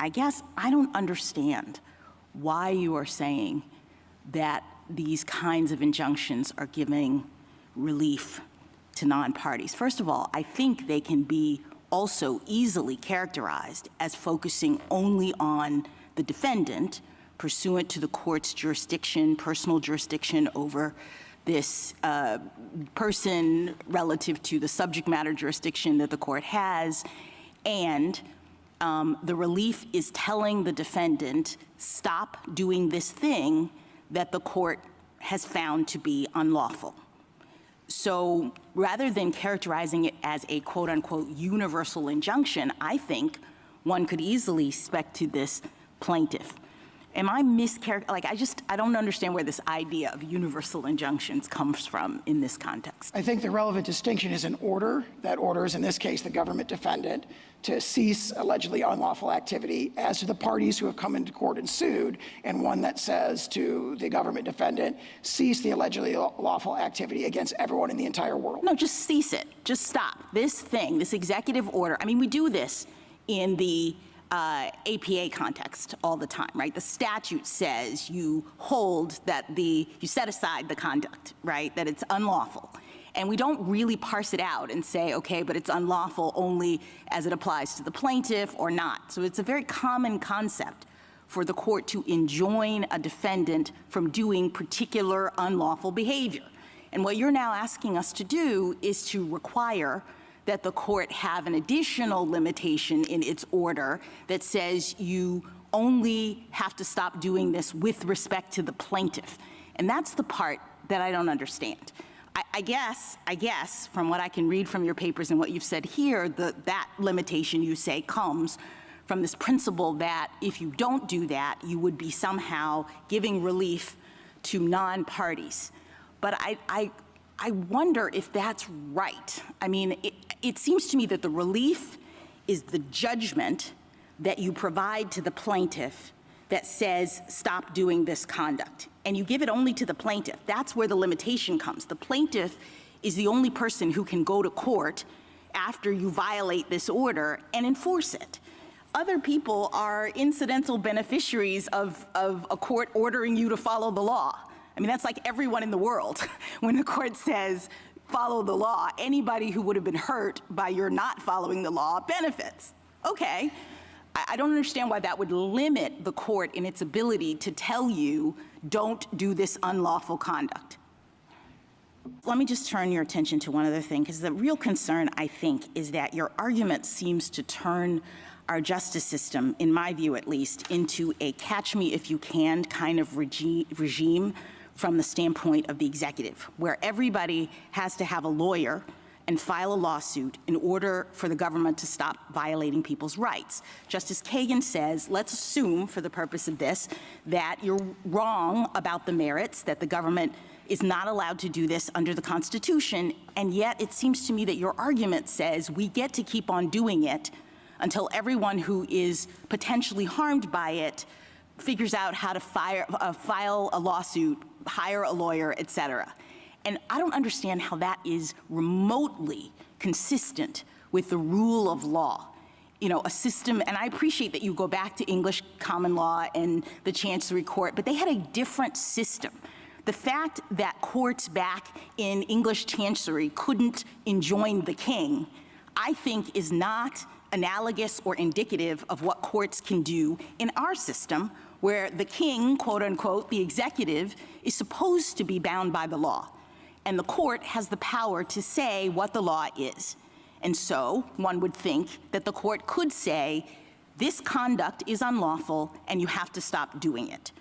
I guess I don't understand why you are saying that these kinds of injunctions are giving relief to non-parties. First of all, I think they can be also easily characterized as focusing only on the defendant pursuant to the court's jurisdiction, personal jurisdiction over this person relative to the subject matter jurisdiction that the court has, and the relief is telling the defendant, stop doing this thing that the court has found to be unlawful. So rather than characterizing it as a quote-unquote universal injunction, I think one could easily spec to this plaintiff. Am I like, I don't understand where this idea of universal injunctions comes from in this context. I think the relevant distinction is an order. That order is, in this case, the government defendant to cease allegedly unlawful activity as to the parties who have come into court and sued, and one that says to the government defendant, cease the allegedly lawful activity against everyone in the entire world. No, just cease it. Just stop. This thing, this executive order, I mean, we do this in the APA context all the time, right? The statute says you hold that you set aside the conduct, right? That it's unlawful. And we don't really parse it out and say, okay, but it's unlawful only as it applies to the plaintiff or not. So it's a very common concept for the court to enjoin a defendant from doing particular unlawful behavior. And what you're now asking us to do is to require that the court have an additional limitation in its order that says you only have to stop doing this with respect to the plaintiff. And that's the part that I don't understand. I guess, from what I can read from your papers and what you've said here, that limitation, you say, comes from this principle that if you don't do that, you would be somehow giving relief to non-parties. But I wonder if that's right. I mean, it seems to me that the relief is the judgment that you provide to the plaintiff that says, stop doing this conduct. And you give it only to the plaintiff. That's where the limitation comes. The plaintiff is the only person who can go to court after you violate this order and enforce it. Other people are incidental beneficiaries of a court ordering you to follow the law. I mean, that's like everyone in the world. When the court says, follow the law, anybody who would have been hurt by your not following the law benefits. Okay, I don't understand why that would limit the court in its ability to tell you, don't do this unlawful conduct. Let me just turn your attention to one other thing, because the real concern, I think, is that your argument seems to turn our justice system, in my view at least, into a catch-me-if-you-can kind of regime from the standpoint of the executive, where everybody has to have a lawyer and file a lawsuit in order for the government to stop violating people's rights. Justice Kagan says, let's assume, for the purpose of this, that you're wrong about the merits, that the government is not allowed to do this under the Constitution, and yet it seems to me that your argument says we get to keep on doing it until everyone who is potentially harmed by it figures out how to file a lawsuit, hire a lawyer, et cetera. And I don't understand how that is remotely consistent with the rule of law. You know, a system, and I appreciate that you go back to English common law and the Chancery Court, but they had a different system. The fact that courts back in English Chancery couldn't enjoin the king, I think is not analogous or indicative of what courts can do in our system, where the king, quote unquote, the executive, is supposed to be bound by the law. And the court has the power to say what the law is. And so one would think that the court could say, this conduct is unlawful and you have to stop doing it.